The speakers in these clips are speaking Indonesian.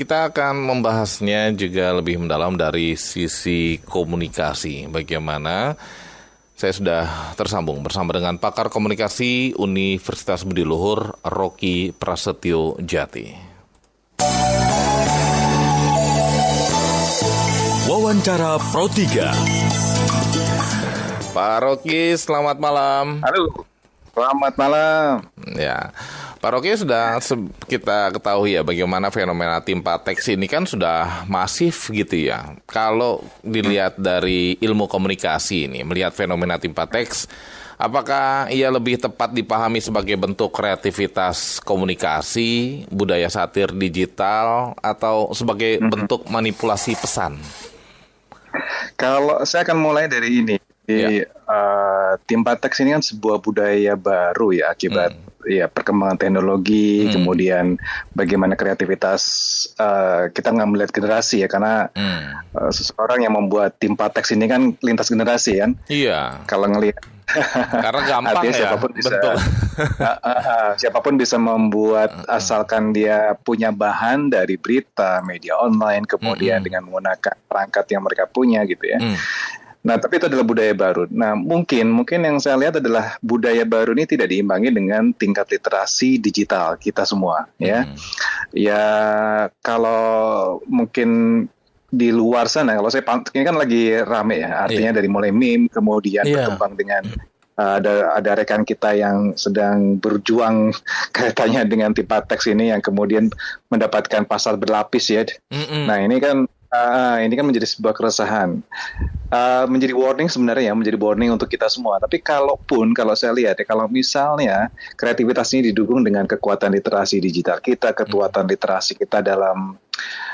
kita akan membahasnya juga lebih mendalam dari sisi komunikasi. Bagaimana saya sudah tersambung bersama dengan pakar komunikasi Universitas Budi Luhur, Rocky Prasetyo Jati. Wawancara Pro 3. Pak Rocky, selamat malam. Halo, selamat malam. Ya, Pak Rocky, sudah kita ketahui ya bagaimana fenomena timpa teks ini kan sudah masif gitu ya. Kalau dilihat dari ilmu komunikasi ini, melihat fenomena timpa teks, apakah ia lebih tepat dipahami sebagai bentuk kreativitas komunikasi, budaya satir digital, atau sebagai bentuk manipulasi pesan? Kalau saya akan mulai dari ini. Timpa teks ini kan sebuah budaya baru ya akibat perkembangan teknologi, kemudian bagaimana kreativitas kita nggak melihat generasi ya, karena seseorang yang membuat timpa teks ini kan lintas generasi kan. Iya. Kalau ngelihat karena gampang ya, siapapun bisa, siapapun bisa membuat asalkan dia punya bahan dari berita, media online, kemudian dengan menggunakan perangkat yang mereka punya gitu ya. Nah, tapi itu adalah budaya baru. Nah, mungkin yang saya lihat adalah budaya baru ini tidak diimbangi dengan tingkat literasi digital kita semua, ya. Ya, kalau mungkin di luar sana, kalau saya ini kan lagi rame ya, artinya dari mulai meme, kemudian berkembang dengan ada rekan kita yang sedang berjuang kaitannya dengan timpa teks ini yang kemudian mendapatkan pasal berlapis ya. Nah, ini kan menjadi sebuah keresahan, menjadi warning sebenarnya ya, menjadi warning untuk kita semua. Tapi kalau saya lihat ya, kalau misalnya kreativitas ini didukung dengan kekuatan literasi digital kita, kekuatan literasi kita dalam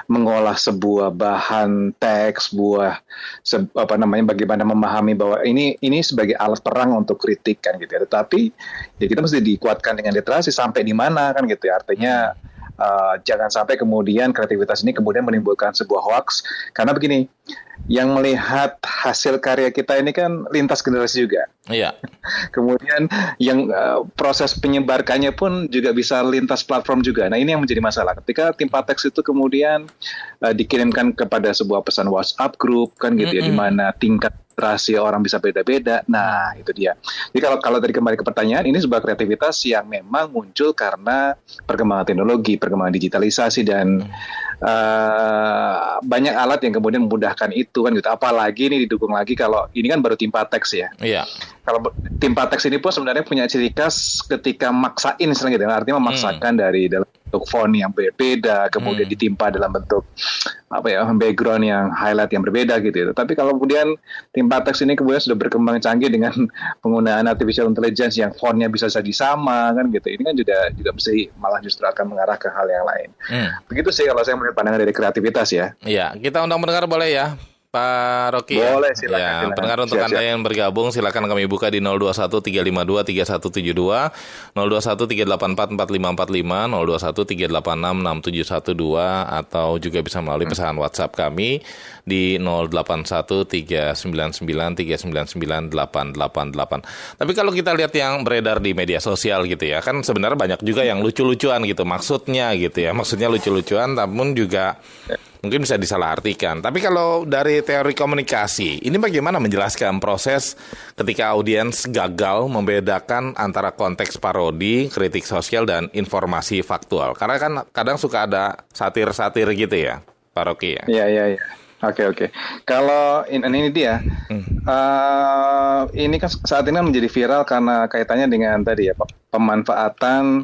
mengolah sebuah bahan teks, bagaimana memahami bahwa ini sebagai alat perang untuk kritik kan gitu ya. Tetapi ya kita mesti dikuatkan dengan literasi sampai di mana kan gitu ya. Artinya jangan sampai kemudian kreativitas ini kemudian menimbulkan sebuah hoax, karena begini, yang melihat hasil karya kita ini kan lintas generasi juga. Iya. Kemudian yang proses penyebarkannya pun juga bisa lintas platform juga. Nah, ini yang menjadi masalah. Ketika timpa teks itu kemudian dikirimkan kepada sebuah pesan WhatsApp group kan gitu ya, di mana tingkat literasi orang bisa beda-beda. Nah, itu dia. Jadi kalau tadi kembali ke pertanyaan, ini sebuah kreativitas yang memang muncul karena perkembangan teknologi, perkembangan digitalisasi, dan banyak alat yang kemudian memudahkan itu kan gitu. Apalagi ini didukung lagi kalau ini kan baru timpa teks ya. Iya. Kalau timpa teks ini pun sebenarnya punya ciri khas ketika maksain misalnya gitu. Artinya memaksakan dari dalam bentuk font yang berbeda, kemudian ditimpa dalam bentuk background yang highlight yang berbeda gitu. Tapi kalau kemudian timpa teks ini kemudian sudah berkembang canggih dengan penggunaan artificial intelligence yang fontnya bisa jadi sama kan gitu. Ini kan juga mesti malah justru akan mengarah ke hal yang lain. Begitu sih kalau saya melihat pandangan dari kreativitas ya. Iya, kita undang pendengar boleh ya, Pak Rocky. Boleh, silakan. Ya, pendengar untuk Anda yang bergabung silakan kami buka di 021-352-3172, 021-384-4545, 021-386-6712, atau juga bisa melalui pesan WhatsApp kami di 081-399-399-888. Tapi kalau kita lihat yang beredar di media sosial gitu ya, kan sebenarnya banyak juga yang lucu-lucuan gitu maksudnya gitu ya. Maksudnya lucu-lucuan namun juga mungkin bisa disalahartikan. Tapi kalau dari teori komunikasi, ini bagaimana menjelaskan proses ketika audiens gagal membedakan antara konteks parodi, kritik sosial, dan informasi faktual? Karena kan kadang suka ada satir-satir gitu ya, Pak Rocky ya? Iya. Oke. Kalau ini dia, ini kan saat ini menjadi viral karena kaitannya dengan tadi ya, pemanfaatan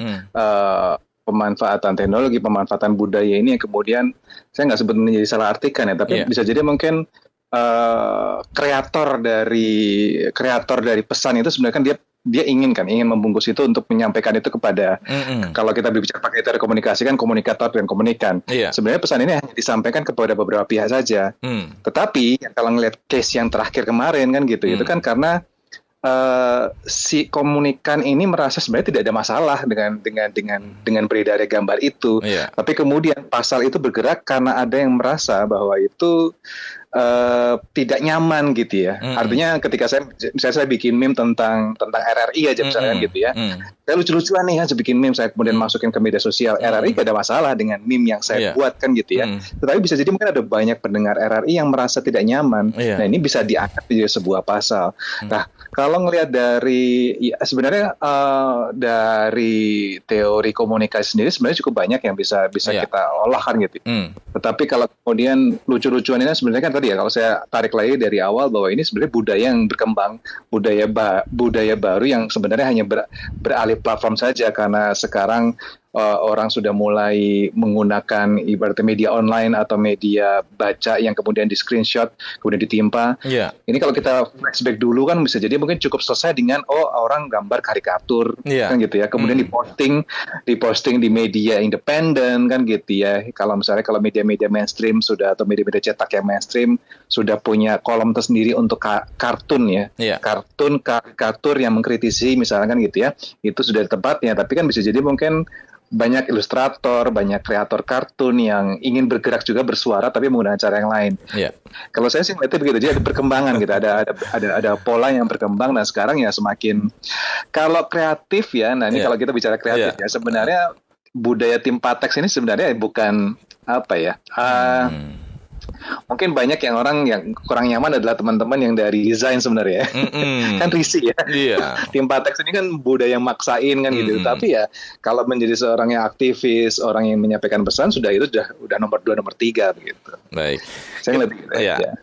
teknologi, pemanfaatan budaya ini yang kemudian saya nggak sebut menjadi salah artikan ya, tapi bisa jadi mungkin kreator dari pesan itu sebenarnya kan dia ingin membungkus itu untuk menyampaikan itu kepada kalau kita berbicara pakai teori komunikasi kan komunikator dan komunikan. Sebenarnya pesan ini hanya disampaikan kepada beberapa pihak saja. Tetapi kalau ngelihat case yang terakhir kemarin kan gitu, itu kan karena si komunikan ini merasa sebenarnya tidak ada masalah dengan beredarnya gambar itu, tapi kemudian pasal itu bergerak karena ada yang merasa bahwa itu tidak nyaman gitu ya. Artinya ketika saya bikin meme tentang RRI aja misalnya gitu ya, saya saya lucu-lucuan nih kan, saya bikin meme, saya kemudian masukin ke media sosial. RRI gak ada masalah dengan meme yang saya buat kan gitu ya. Tetapi bisa jadi mungkin ada banyak pendengar RRI yang merasa tidak nyaman. Nah ini bisa diangkat menjadi sebuah pasal. Nah kalau ngelihat dari sebenarnya dari teori komunikasi sendiri sebenarnya cukup banyak yang bisa kita olah kan gitu. Tetapi kalau kemudian lucu-lucuan ini sebenarnya kan tadi ya, kalau saya tarik lagi dari awal bahwa ini sebenarnya budaya yang berkembang, budaya baru yang sebenarnya hanya beralih platform saja, karena sekarang orang sudah mulai menggunakan ibaratnya media online atau media baca yang kemudian di screenshot kemudian ditimpa. Ini kalau kita flashback dulu kan bisa jadi mungkin cukup selesai dengan orang gambar karikatur kan gitu ya, kemudian diposting di media independen kan gitu ya. Kalau media-media mainstream sudah, atau media-media cetak yang mainstream sudah punya kolom tersendiri untuk kartun ya, karikatur yang mengkritisi misalkan gitu ya, itu sudah tempatnya. Tapi kan bisa jadi mungkin banyak ilustrator, banyak kreator kartun yang ingin bergerak juga bersuara tapi menggunakan cara yang lain. Kalau saya sih melihatnya begitu, jadi ada perkembangan gitu, ada pola yang berkembang, dan sekarang ya semakin kalau kreatif ya. Nah ini kalau kita bicara kreatif ya, sebenarnya budaya timpa teks ini sebenarnya bukan apa ya. Mungkin banyak yang orang yang kurang nyaman adalah teman-teman yang dari desain sebenarnya. Kan risih ya. Timpa teks ini kan budaya maksain kan gitu. Tapi ya kalau menjadi seorang yang aktivis, orang yang menyampaikan pesan, sudah nomor 2, nomor 3 begitu. Baik. Saya lebih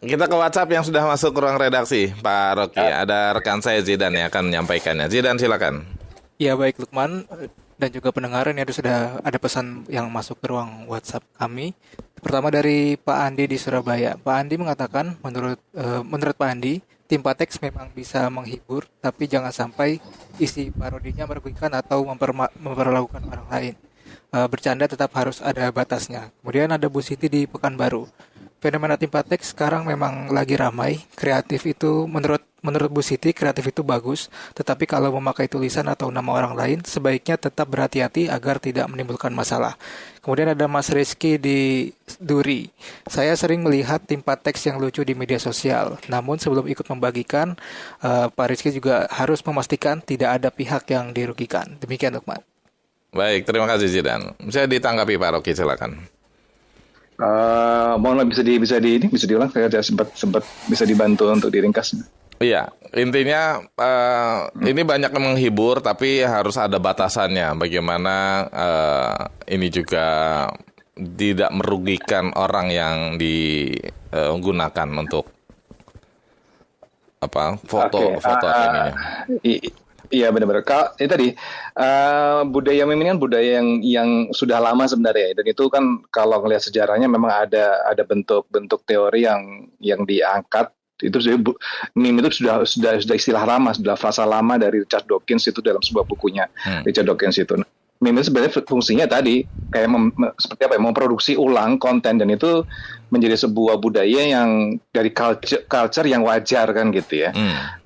Kita ke WhatsApp yang sudah masuk ke ruang redaksi, Pak Rocky. Ada rekan saya Zidan yang akan menyampaikannya. Zidan, silakan. Ya baik Lukman dan juga pendengar, ini sudah ada pesan yang masuk ke ruang WhatsApp kami. Pertama dari Pak Andi di Surabaya. Pak Andi mengatakan menurut Pak Andi, timpa teks memang bisa menghibur, tapi jangan sampai isi parodinya merugikan atau memperlakukan orang lain. Bercanda tetap harus ada batasnya. Kemudian ada Bu Siti di Pekanbaru. Fenomena timpa teks sekarang memang lagi ramai. Kreatif itu menurut Bu Siti, kreatif itu bagus, tetapi kalau memakai tulisan atau nama orang lain, sebaiknya tetap berhati-hati agar tidak menimbulkan masalah. Kemudian ada Mas Rizky di Duri. Saya sering melihat timpa teks yang lucu di media sosial. Namun sebelum ikut membagikan, Pak Rizky juga harus memastikan tidak ada pihak yang dirugikan. Demikian Lukman. Baik, terima kasih Zidan. Bisa ditanggapi Pak Rocky, silakan. Mohon bisa diulang, saya sempat bisa dibantu untuk diringkas. Iya, intinya ini banyak yang menghibur, tapi harus ada batasannya. Bagaimana ini juga tidak merugikan orang yang digunakan untuk foto ininya. Iya benar-benar. Ini tadi budaya meme ini kan budaya yang sudah lama sebenarnya, dan itu kan kalau ngelihat sejarahnya memang ada bentuk-bentuk teori yang diangkat. Itu meme itu sudah istilah lama, sudah frasa lama dari Richard Dawkins itu dalam sebuah bukunya. Richard Dawkins itu. Meme itu sebenarnya fungsinya tadi kayak seperti apa ya, memproduksi ulang konten, dan itu menjadi sebuah budaya yang dari culture yang wajar kan gitu ya.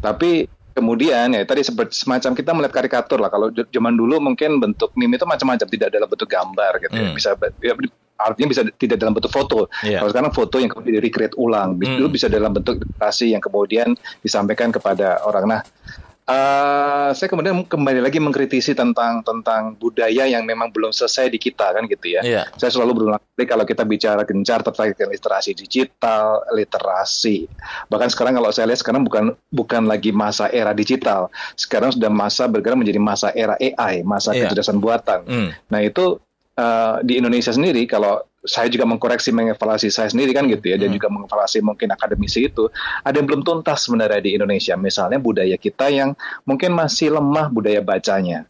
Tapi kemudian ya tadi semacam kita melihat karikatur lah. Kalau zaman dulu mungkin bentuk meme itu macam-macam, tidak dalam bentuk gambar gitu ya. Artinya bisa tidak dalam bentuk foto. Kalau sekarang foto yang kemudian di-recreate ulang, dulu bisa dalam bentuk narasi yang kemudian disampaikan kepada orang. Nah, saya kemudian kembali lagi mengkritisi tentang budaya yang memang belum selesai di kita kan gitu ya. Saya selalu berulang kali kalau kita bicara gencar terkait dengan literasi digital, literasi. Bahkan sekarang kalau saya lihat sekarang bukan lagi masa era digital. Sekarang sudah bergerak menjadi masa era AI, masa kecerdasan buatan. Nah, itu di Indonesia sendiri, kalau saya juga mengevaluasi saya sendiri kan gitu ya, dan juga mengevaluasi mungkin akademisi itu, ada yang belum tuntas sebenarnya di Indonesia. Misalnya budaya kita yang mungkin masih lemah budaya bacanya.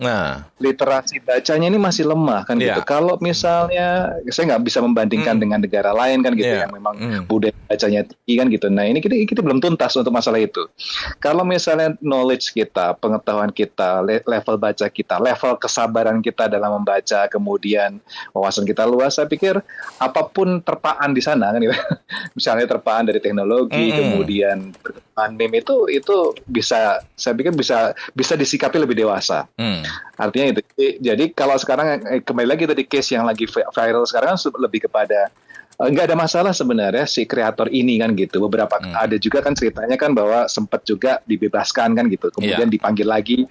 Literasi bacanya ini masih lemah kan gitu. Kalau misalnya saya nggak bisa membandingkan dengan negara lain kan gitu yang memang budaya bacanya tinggi kan gitu. Nah ini kita belum tuntas untuk masalah itu. Kalau misalnya knowledge kita, pengetahuan kita, level baca kita, level kesabaran kita dalam membaca, kemudian wawasan kita luas, saya pikir apapun terpaan di sana kan gitu. Misalnya terpaan dari teknologi, kemudian meme itu bisa, saya pikir bisa disikapi lebih dewasa. Artinya itu. Jadi kalau sekarang kembali lagi tadi case yang lagi viral sekarang lebih kepada nggak ada masalah sebenarnya si kreator ini kan gitu. Beberapa ada juga kan ceritanya kan bahwa sempat juga dibebaskan kan gitu, kemudian dipanggil lagi,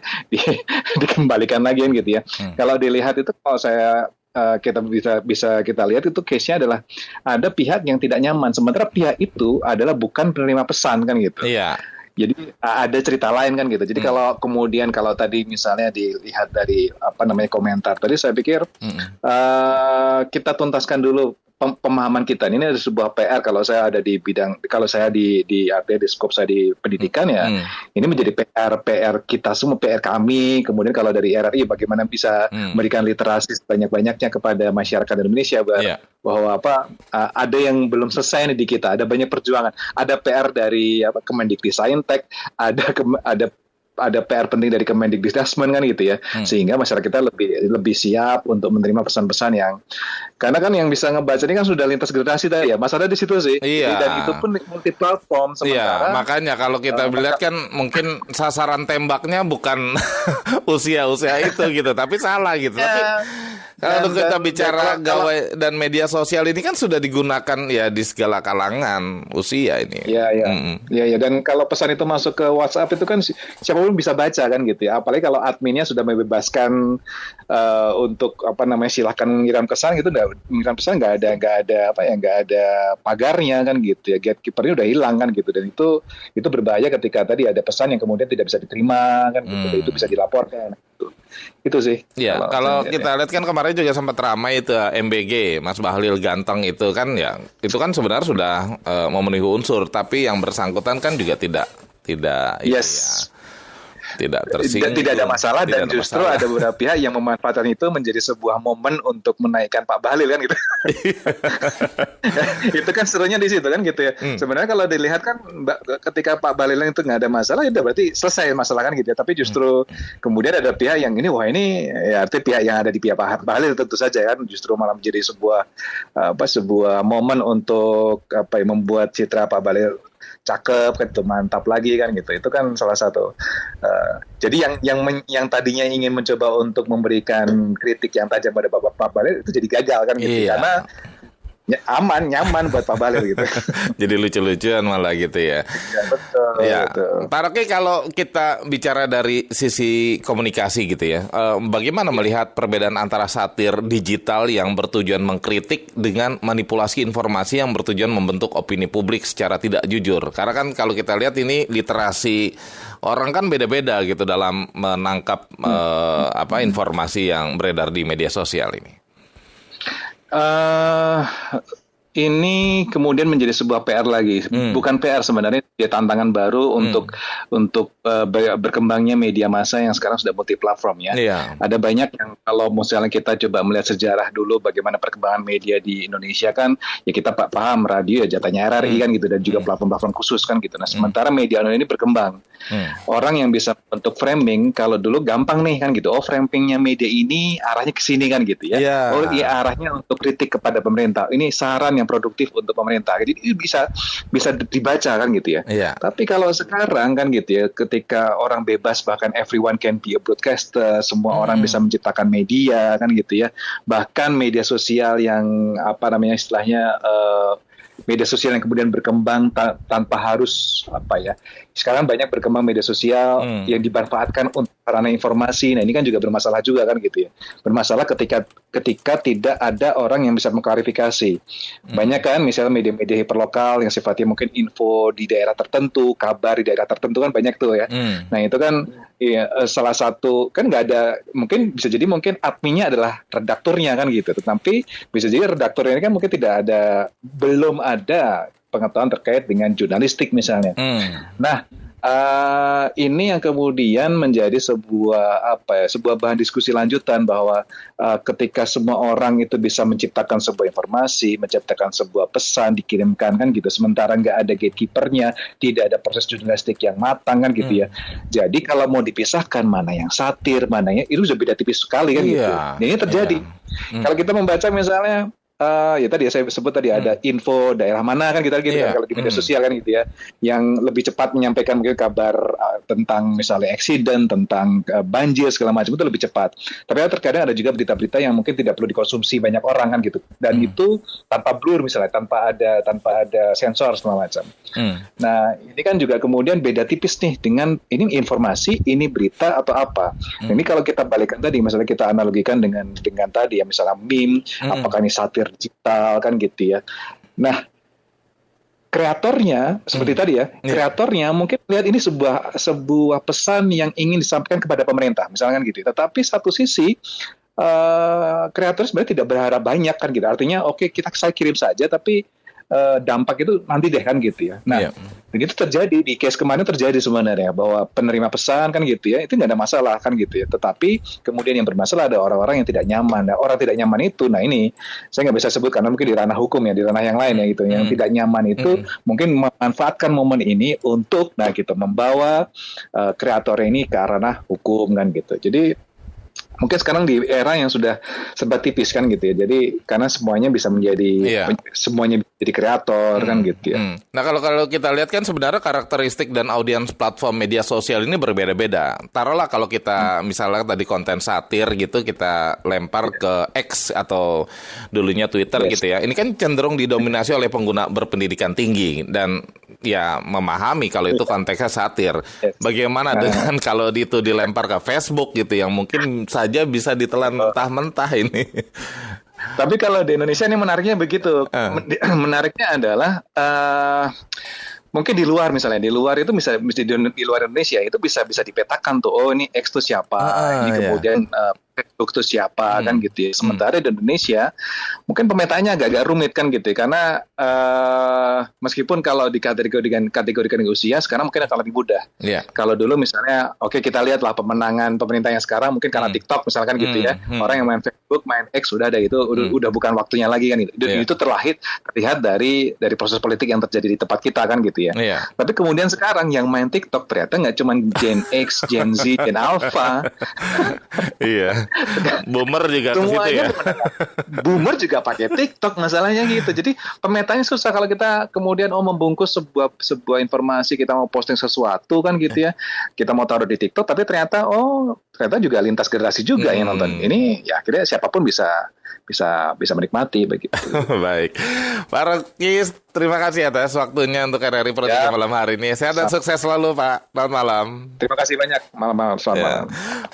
dikembalikan lagi kan gitu ya. Kalau dilihat itu, kalau saya kita bisa kita lihat itu case-nya adalah ada pihak yang tidak nyaman, sementara pihak itu adalah bukan penerima pesan kan gitu. Iya. Jadi ada cerita lain kan gitu. Jadi kalau kemudian kalau tadi misalnya dilihat dari komentar tadi, saya pikir kita tuntaskan dulu pemahaman kita. Ini ada sebuah PR kalau saya ada di bidang, kalau saya di skop saya di pendidikan ya. Ini menjadi PR kita semua, PR kami. Kemudian kalau dari RRI bagaimana bisa memberikan literasi sebanyak-banyaknya kepada masyarakat Indonesia bahwa ada yang belum selesai nih di kita, ada banyak perjuangan. Ada PR dari Kemendikbudristek, ada PR penting dari Kemendikbudrismen kan gitu ya, sehingga masyarakat kita lebih siap untuk menerima pesan-pesan yang, karena kan yang bisa ngebaca ini kan sudah lintas generasi tadi ya, masalah di situ sih. Iya. Dan itu pun multi platform. Iya, makanya kalau kita lihat kan mungkin sasaran tembaknya bukan usia itu gitu, tapi salah gitu. Tapi kalau kita bicara gawai dan media sosial ini kan sudah digunakan ya di segala kalangan usia ini. Iya. Dan kalau pesan itu masuk ke WhatsApp itu kan siapapun bisa baca kan gitu ya. Apalagi kalau adminnya sudah membebaskan untuk silahkan mengirim pesan gitu, mengirim pesan nggak ada pagarnya kan gitu ya. Gatekeepernya udah hilang kan gitu, dan itu berbahaya ketika tadi ada pesan yang kemudian tidak bisa diterima kan gitu. Dan itu bisa dilaporkan gitu. Itu sih. Iya, kalau kita lihat kan kemarin juga sempat ramai itu MBG, Mas Bahlil Ganteng itu kan ya, itu kan sebenarnya sudah memenuhi unsur, tapi yang bersangkutan kan juga tidak tidak tersinggung. Tidak ada masalah, dan justru ada beberapa pihak yang memanfaatkan itu menjadi sebuah momen untuk menaikkan Pak Bahlil kan gitu. Itu kan serunya di situ kan gitu ya. Sebenarnya kalau dilihat kan ketika Pak Bahlil itu nggak ada masalah, itu berarti selesai masalah kan gitu ya. Tapi justru kemudian ada pihak yang ini ya artinya pihak yang ada di pihak Pak Bahlil tentu saja kan justru malah menjadi sebuah momen untuk membuat citra Pak Bahlil cakep kan, itu mantap lagi kan gitu. Itu kan salah satu. Jadi yang tadinya ingin mencoba untuk memberikan kritik yang tajam pada Pak Bahlil itu jadi gagal kan gitu. Karena nyaman buat Pak Bahlil gitu. Jadi lucu-lucuan malah gitu ya. Ya, betul. Ya, betul. Pak Rocky, kalau kita bicara dari sisi komunikasi gitu ya, bagaimana melihat perbedaan antara satir digital yang bertujuan mengkritik dengan manipulasi informasi yang bertujuan membentuk opini publik secara tidak jujur? Karena kan kalau kita lihat ini literasi orang kan beda-beda gitu dalam menangkap informasi yang beredar di media sosial ini. Ini kemudian menjadi sebuah PR lagi, bukan PR sebenarnya, dia tantangan baru untuk berkembangnya media massa yang sekarang sudah multi platform ya. Ada banyak yang kalau misalnya kita coba melihat sejarah dulu bagaimana perkembangan media di Indonesia kan, ya kita paham radio ya jatahnya RRI kan gitu, dan juga platform-platform khusus kan gitu. Nah sementara media online ini berkembang, orang yang bisa bentuk framing kalau dulu gampang nih kan gitu, framingnya media ini arahnya ke sini kan gitu ya. Arahnya untuk kritik kepada pemerintah, ini saran yang produktif untuk pemerintah. Jadi itu bisa dibaca kan gitu ya. Tapi kalau sekarang kan gitu ya, ketika orang bebas, bahkan everyone can be a broadcaster, semua orang bisa menciptakan media kan gitu ya. Bahkan media sosial yang istilahnya media sosial yang kemudian berkembang tanpa harus sekarang banyak berkembang media sosial yang dimanfaatkan untuk sarana informasi. Nah ini kan juga bermasalah juga kan gitu ya. Bermasalah ketika tidak ada orang yang bisa mengklarifikasi. Banyak kan misalnya media-media hiperlokal yang sifatnya mungkin info di daerah tertentu, kabar di daerah tertentu kan banyak tuh ya. Nah itu kan salah satu kan nggak ada, bisa jadi adminnya adalah redakturnya kan gitu. Tetapi bisa jadi redakturnya ini kan mungkin belum ada pengetahuan terkait dengan jurnalistik misalnya. Nah, ini yang kemudian menjadi sebuah bahan diskusi lanjutan bahwa ketika semua orang itu bisa menciptakan sebuah informasi, menciptakan sebuah pesan dikirimkan kan gitu, sementara nggak ada gatekeepernya, tidak ada proses jurnalistik yang matang kan gitu ya. Jadi kalau mau dipisahkan mana yang satir, mana yang itu sudah beda tipis sekali kan gitu. Nah, ini terjadi. Kalau kita membaca misalnya ya tadi saya sebut tadi ada info daerah mana kan kita gitu kan kalau di media sosial kan gitu ya, yang lebih cepat menyampaikan mungkin kabar tentang misalnya accident, tentang banjir segala macam itu lebih cepat. Tapi terkadang ada juga berita-berita yang mungkin tidak perlu dikonsumsi banyak orang kan gitu, dan itu tanpa blur misalnya, tanpa ada sensor segala macam. Nah ini kan juga kemudian beda tipis nih dengan ini informasi, ini berita atau apa. Nah, ini kalau kita balikkan tadi, misalnya kita analogikan dengan tadi ya misalnya meme, apakah ini satir digital kan gitu ya. Nah kreatornya seperti tadi ya, kreatornya mungkin lihat ini sebuah pesan yang ingin disampaikan kepada pemerintah misalkan gitu. Tetapi satu sisi kreator sebenarnya tidak berharap banyak kan gitu. Artinya oke, saya kirim saja tapi dampak itu nanti deh kan gitu ya. Nah, begitu terjadi di case kemarin terjadi sebenarnya bahwa penerima pesan kan gitu ya, itu nggak ada masalah kan gitu ya. Tetapi kemudian yang bermasalah ada orang-orang yang tidak nyaman. Nah, orang tidak nyaman itu, nah ini saya nggak bisa sebut karena mungkin di ranah hukum ya, di ranah yang lain ya gitu. Yang tidak nyaman itu mungkin memanfaatkan momen ini untuk gitu membawa kreator ini ke ranah hukum kan gitu. Jadi mungkin sekarang di era yang sudah serba tipis kan gitu ya. Jadi karena semuanya bisa menjadi semuanya jadi kreator kan gitu ya. Nah kalau kita lihat kan sebenarnya karakteristik dan audiens platform media sosial ini berbeda-beda. Taruhlah kalau kita misalnya tadi konten satir gitu kita lempar ke X atau dulunya Twitter gitu ya. Ini kan cenderung didominasi oleh pengguna berpendidikan tinggi dan ya memahami kalau itu konteksnya satir. Bagaimana dengan kalau itu dilempar ke Facebook gitu yang mungkin saja bisa ditelan mentah-mentah ini. Tapi kalau di Indonesia ini menariknya begitu. Menariknya adalah mungkin di luar misalnya, di luar itu bisa di luar Indonesia itu bisa dipetakan tuh, oh ini X itu siapa, ini kemudian Facebook itu siapa kan gitu ya. Sementara di Indonesia mungkin pemetaannya agak-agak rumit kan gitu ya, karena meskipun kalau dikategorikan usia sekarang mungkin akan lebih mudah. Kalau dulu misalnya kita lihatlah pemenangan pemerintah yang sekarang mungkin karena TikTok misalkan gitu ya, orang yang main Facebook, main X udah ada itu udah bukan waktunya lagi kan gitu. Itu terlihat dari proses politik yang terjadi di tempat kita kan gitu ya. Tapi kemudian sekarang yang main TikTok ternyata nggak cuma Gen X, Gen Z, Gen Alpha. Boomer juga ke situ ya. Boomer juga pakai TikTok masalahnya gitu. Jadi pemetanya susah kalau kita kemudian membungkus sebuah informasi, kita mau posting sesuatu kan gitu ya. Kita mau taruh di TikTok tapi ternyata juga lintas generasi juga yang nonton. Ini ya akhirnya siapapun bisa menikmati begitu. Baik. Pak Rocky, terima kasih atas waktunya untuk RRI Pro 3 malam hari ini. Sehat dan sukses selalu, Pak. Selamat malam. Terima kasih banyak. Selamat malam.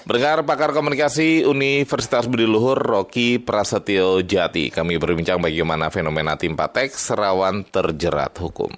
Pendengar pakar komunikasi Universitas Budi Luhur, Rocky Prasetyo Jati. Kami berbincang bagaimana fenomena timpa teks rawan terjerat hukum.